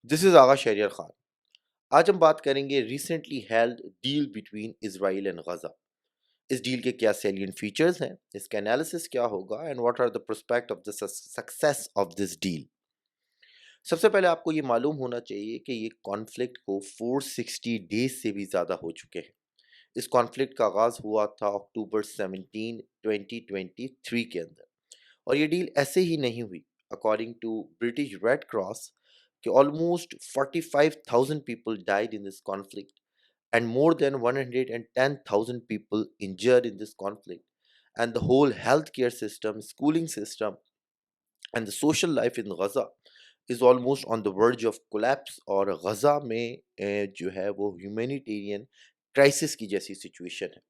This is Agha Shahryar Khan. आज हम बात करेंगे recently held deal between Israel and Gaza. इस डील के क्या सैलिएंट फीचर्स हैं, इसका एनालिसिस क्या होगा and what are the prospect of the success of this deal. सबसे पहले आपको ये मालूम होना चाहिए कि ये कॉन्फ्लिक्ट को 460 डेज से भी ज़्यादा हो चुके हैं। इस कॉन्फ्लिक्ट का आगाज़ हुआ था अक्टूबर 17 2023 के अंदर, और ये डील ऐसे ही नहीं हुई। According to British Red Cross कि almost 45,000 people died in this conflict and more than 110,000 people injured in this conflict, and the whole healthcare system, schooling system, and the social life in Gaza is almost on the verge of collapse। और गजा में जो है वो humanitarian crisis की जैसी situation है।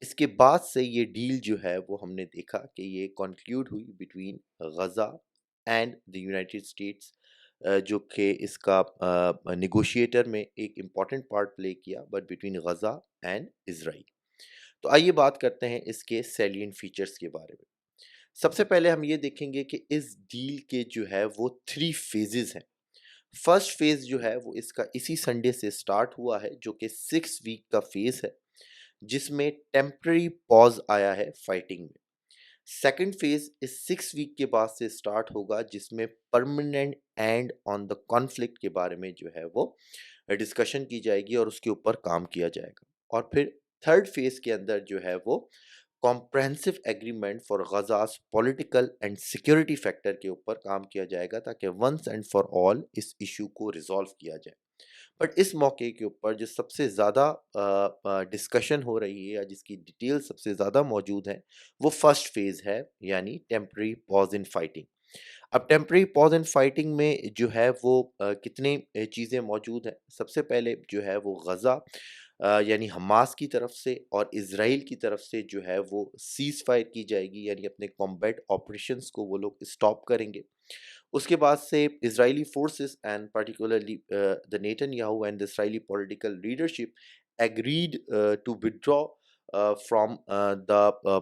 इसके बाद से ये डील जो है वो हमने देखा कि ये कंक्लूड हुई between Gaza and the United States, जो कि इसका नेगोशिएटर में एक इम्पॉर्टेंट पार्ट प्ले किया, but between Gaza and Israel. तो आइए बात करते हैं इसके सैलिएंट फीचर्स के बारे में। सबसे पहले हम ये देखेंगे कि इस डील के जो है वो 3 फेजेस हैं। फर्स्ट फेज जो है वो इसका इसी संडे से स्टार्ट हुआ है, जो कि 6 वीक का फेज है, जिसमें टेम्पररी पॉज आया है फाइटिंग में। सेकंड फेज इस 6 वीक के बाद से स्टार्ट होगा, जिसमें permanent and on the conflict के बारे में जो है वो डिस्कशन की जाएगी और उसके ऊपर काम किया जाएगा। और फिर थर्ड फेज के अंदर जो है वो comprehensive agreement for Gaza's political and security factor के ऊपर काम किया जाएगा, ताकि वंस एंड फॉर ऑल इस इशू को रिजॉल्व किया जाए। बट इस मौके के ऊपर जो सबसे ज़्यादा डिस्कशन हो रही है या जिसकी डिटेल सबसे ज़्यादा मौजूद है, वो फर्स्ट फेज़ है, यानी टेम्पररी पॉज इन फाइटिंग। अब टेम्पररी पॉज इन फाइटिंग में जो है वो कितनी चीज़ें मौजूद हैं। सबसे पहले जो है वो गज़ा यानी हमास की तरफ से और इज़राइल की तरफ से जो है वो सीज़ फायर की जाएगी, यानी अपने कॉम्बैट ऑपरेशंस को वो लोग स्टॉप करेंगे। उसके बाद से Israeli forces and particularly the Netanyahu and the Israeli political leadership agreed to withdraw from the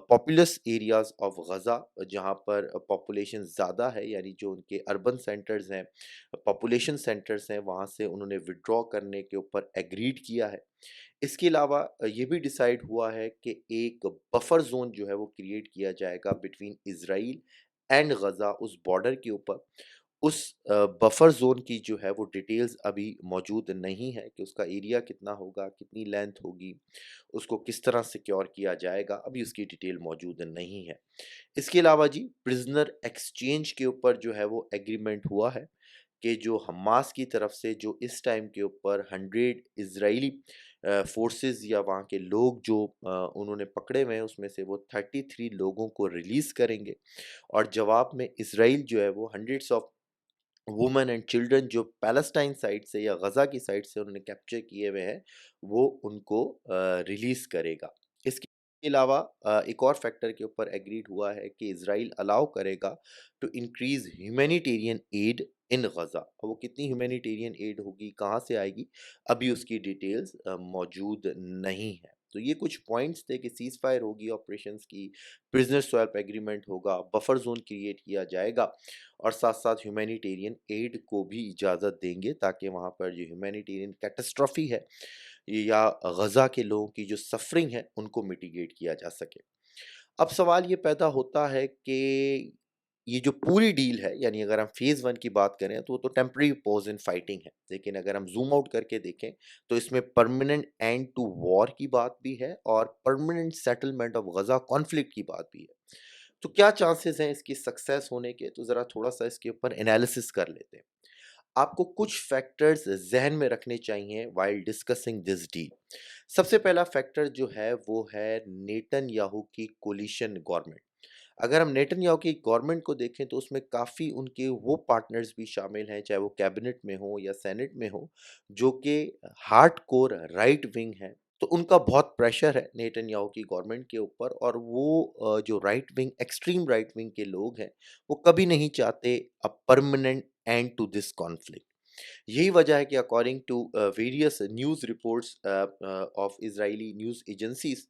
populous areas of Gaza, जहाँ पर पॉपुलेशन ज़्यादा है, यानी जो उनके अर्बन सेंटर्स हैं, पॉपुलेशन सेंटर्स हैं, वहाँ से उन्होंने विड्रॉ करने के ऊपर एग्रीड किया है। इसके अलावा ये भी डिसाइड हुआ है कि एक बफर जोन जो है वो क्रिएट किया जाएगा बिटवीन इजराइल एंड गज़ा, उस बॉर्डर के ऊपर। उस बफर ज़ोन की जो है वो डिटेल्स अभी मौजूद नहीं है कि उसका एरिया कितना होगा, कितनी लेंथ होगी, उसको किस तरह सिक्योर किया जाएगा, अभी उसकी डिटेल मौजूद नहीं है। इसके अलावा जी प्रिजनर एक्सचेंज के ऊपर जो है वो एग्रीमेंट हुआ है कि जो हमास की तरफ से जो इस टाइम के ऊपर 100 इजरायली फोर्सेस या वहाँ के लोग जो उन्होंने पकड़े हुए हैं, उसमें से वो 33 लोगों को रिलीज़ करेंगे, और जवाब में इसराइल जो है वो hundreds of women and children जो पैलेस्टाइन साइड से या गज़ा की साइड से उन्होंने कैप्चर किए हुए हैं, वो उनको रिलीज़ करेगा। इसके अलावा एक और फैक्टर के ऊपर एग्रीड हुआ है कि इज़राइल अलाउ करेगा टू इंक्रीज़ ह्यूमैनिटेरियन एड इन गज़ा। अब वो कितनी ह्यूमैनिटेरियन एड होगी, कहाँ से आएगी, अभी उसकी डिटेल्स मौजूद नहीं है। तो ये कुछ पॉइंट्स थे कि सीज़ फायर होगी ऑपरेशंस की, प्रिजनर स्वैप एग्रीमेंट होगा, बफर ज़ोन क्रिएट किया जाएगा, और साथ-साथ ह्यूमैनिटेरियन एड को भी इजाज़त देंगे, ताकि वहाँ पर जो ह्यूमैनिटेरियन कैटास्ट्रॉफ़ी है या गज़ा के लोगों की जो सफ़रिंग है, उनको मिटिगेट किया जा सके। अब सवाल ये पैदा होता है कि ये जो पूरी डील है, यानी अगर हम फ़ेज़ 1 की बात करें तो वो तो टेम्परेरी पॉज़ इन फाइटिंग है। लेकिन अगर हम ज़ूम आउट करके देखें तो इसमें परमानेंट एंड टू वॉर की बात भी है और permanent settlement of Gaza conflict की बात भी है। तो क्या चांसेस हैं इसकी सक्सेस होने के? तो ज़रा थोड़ा-सा इसके ऊपर एनालिसिस कर लेते हैं। आपको कुछ फैक्टर्स ज़हन में रखने चाहिए व्हाइल डिस्कसिंग दिस डील। सबसे पहला फैक्टर जो है वो है नेतन्याहू की कोलिशन गवर्नमेंट। अगर हम नेतन्याहू की गवर्नमेंट को देखें तो उसमें काफ़ी उनके वो पार्टनर्स भी शामिल हैं, चाहे वो कैबिनेट में हो या सेनेट में हो, जो कि हार्डकोर राइट विंग हैं। तो उनका बहुत प्रेशर है नेतन्याहू की गवर्नमेंट के ऊपर, और वो जो right wing, extreme right wing के लोग हैं, वो कभी नहीं चाहते a permanent end to this conflict. यही वजह है कि according to various news reports of Israeli news agencies,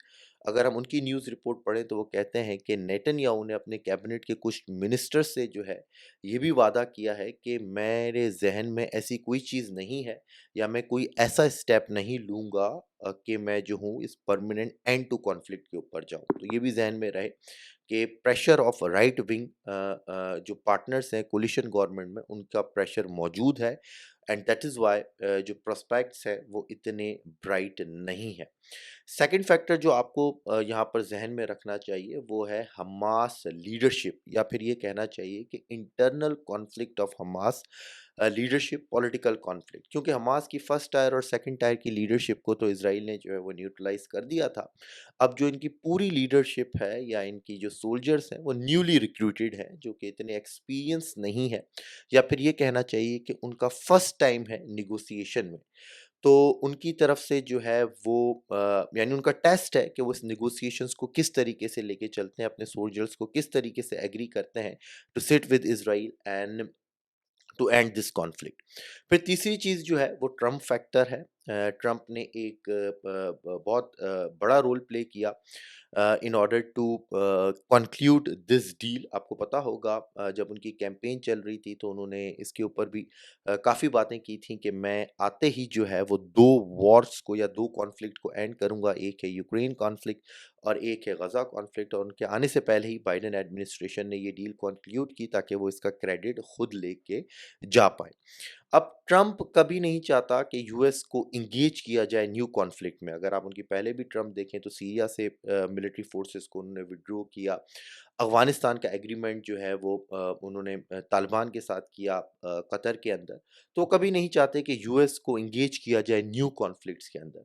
अगर हम उनकी न्यूज़ रिपोर्ट पढ़ें तो वो कहते हैं कि नेतन्याहू ने अपने कैबिनेट के कुछ मिनिस्टर से जो है ये भी वादा किया है कि मेरे ज़हन में ऐसी कोई चीज़ नहीं है या मैं कोई ऐसा स्टेप नहीं लूँगा कि मैं जो हूँ इस परमानेंट एंड टू कॉन्फ्लिक्ट के ऊपर जाऊँ। तो ये भी ज़हन में रहे कि प्रेशर ऑफ राइट विंग जो पार्टनर्स हैं कोलिशन गवर्नमेंट में उनका प्रेशर मौजूद है एंड दैट इज़ व्हाई जो प्रोस्पेक्ट्स हैं वो इतने ब्राइट नहीं है। सेकंड फैक्टर जो आपको यहाँ पर ज़हन में रखना चाहिए वो है हमास लीडरशिप या फिर ये कहना चाहिए कि internal conflict of Hamas leadership political conflict, क्योंकि हमास की फर्स्ट टायर और सेकंड टायर की लीडरशिप को तो इसराइल ने जो है वो न्यूट्रलाइज कर दिया था। अब जो इनकी पूरी लीडरशिप है या इनकी जो सोल्जर्स हैं वो न्यूली रिक्रूटेड हैं जो कि इतने एक्सपीरियंस नहीं है या फिर ये कहना चाहिए कि उनका फर्स्ट टाइम है निगोसिएशन में। तो उनकी तरफ से जो है वो यानी उनका टेस्ट है कि वो इस नेगोशिएशंस को किस तरीके से लेके चलते हैं, अपने सोल्जर्स को किस तरीके से एग्री करते हैं to sit with Israel and to end this conflict. फिर तीसरी चीज़ जो है वो ट्रम्प फैक्टर है। ट्रम्प ने एक बहुत बड़ा रोल प्ले किया in order to conclude this deal. आपको पता होगा जब उनकी कैंपेन चल रही थी तो उन्होंने इसके ऊपर भी काफ़ी बातें की थी कि मैं आते ही जो है वो 2 वॉर्स को या 2 कॉन्फ्लिक्ट को एंड करूँगा। एक है यूक्रेन कॉन्फ्लिक्ट और एक है गज़ा कॉन्फ्लिक्ट, और उनके आने से पहले ही बाइडेन एडमिनिस्ट्रेशन ने ये डील कंक्लूड की ताकि वो इसका क्रेडिट खुद लेके जा पाएँ। अब ट्रम्प कभी नहीं चाहता कि यूएस को एंगेज किया जाए न्यू कॉन्फ्लिक्ट में। अगर आप उनकी पहले भी ट्रम्प देखें तो सीरिया से मिलिट्री फोर्सेस को उन्होंने विथड्रॉ किया। अफ़गानिस्तान का एग्रीमेंट जो है वो उन्होंने तालिबान के साथ किया कतर के अंदर। तो वो कभी नहीं चाहते कि यूएस को एंगेज किया जाए न्यू कॉन्फ्लिक्ट्स के अंदर।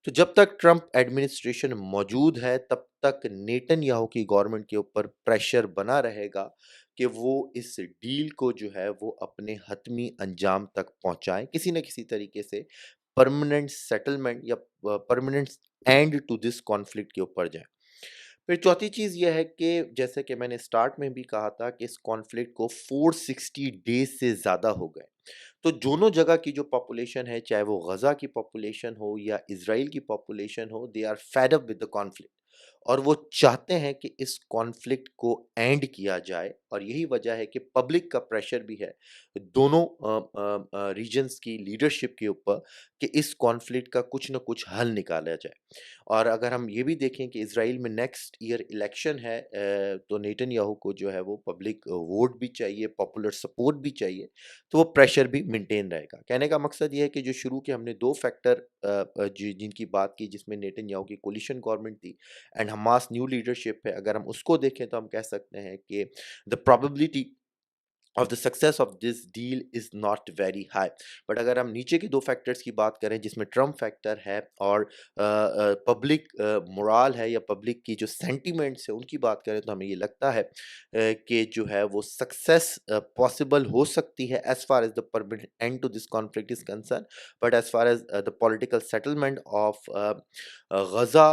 तो जब तक ट्रम्प एडमिनिस्ट्रेशन मौजूद है तब तक नेतन्याहू की गवर्नमेंट के ऊपर प्रेशर बना रहेगा कि वो इस डील को जो है वो अपने हतमी अंजाम तक पहुँचाएँ, किसी न किसी तरीके से परमानेंट सेटलमेंट या permanent end to this conflict के ऊपर जाएँ। फिर चौथी चीज़ ये है कि जैसे कि मैंने स्टार्ट में भी कहा था कि इस कॉन्फ्लिक्ट को 460 डेज़ से ज़्यादा हो गए। तो दोनों जगह की जो पॉपुलेशन है, चाहे वो गज़ा की पॉपुलेशन हो या इज़राइल की पॉपुलेशन हो, they are fed up with the conflict और वो चाहते हैं कि इस कॉन्फ्लिक्ट को एंड किया जाए, और यही वजह है कि पब्लिक का प्रेशर भी है दोनों रीजन्स की लीडरशिप के ऊपर कि इस कॉन्फ्लिक्ट का कुछ न कुछ हल निकाला जाए। और अगर हम ये भी देखें कि इज़राइल में नेक्स्ट ईयर इलेक्शन है, तो नेतन्याहू को जो है वो पब्लिक वोट भी चाहिए, पॉपुलर सपोर्ट भी चाहिए, तो वो प्रेशर भी मेंटेन रहेगा। कहने का मकसद ये है कि जो शुरू के हमने 2 फैक्टर जिनकी बात की जिसमें नेतन्याहू की कोलिशन गवर्नमेंट थी एंड हमास न्यू लीडरशिप है, अगर हम उसको देखें तो हम कह सकते हैं कि the probability of the success of this deal is not very high. But अगर हम नीचे के 2 फैक्टर्स की बात करें जिसमें ट्रम्प फैक्टर है और पब्लिक मोरल है या पब्लिक की जो सेंटिमेंट्स है उनकी बात करें तो हमें ये लगता है कि जो है वो सक्सेस पॉसिबल हो सकती है as far as the permanent end to this conflict is concern. But as far as the political settlement of Gaza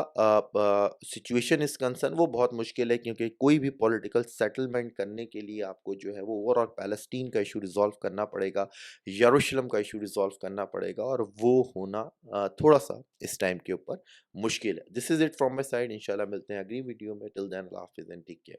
situation is concern वो बहुत मुश्किल है, क्योंकि कोई भी पॉलिटिकल सेटलमेंट करने के लिए आपको जो है वो ओवरऑल पैलेस्टीन का इशू रिज़ॉल्व करना पड़ेगा, यरूशलेम का इशू रिज़ॉल्व करना पड़ेगा, और वो होना थोड़ा-सा इस टाइम के ऊपर मुश्किल है। This is it from my side. इंशाल्लाह मिलते हैं अगली वीडियो में। टिल देन अल्लाह हाफ़िज़ एंड टेक केयर।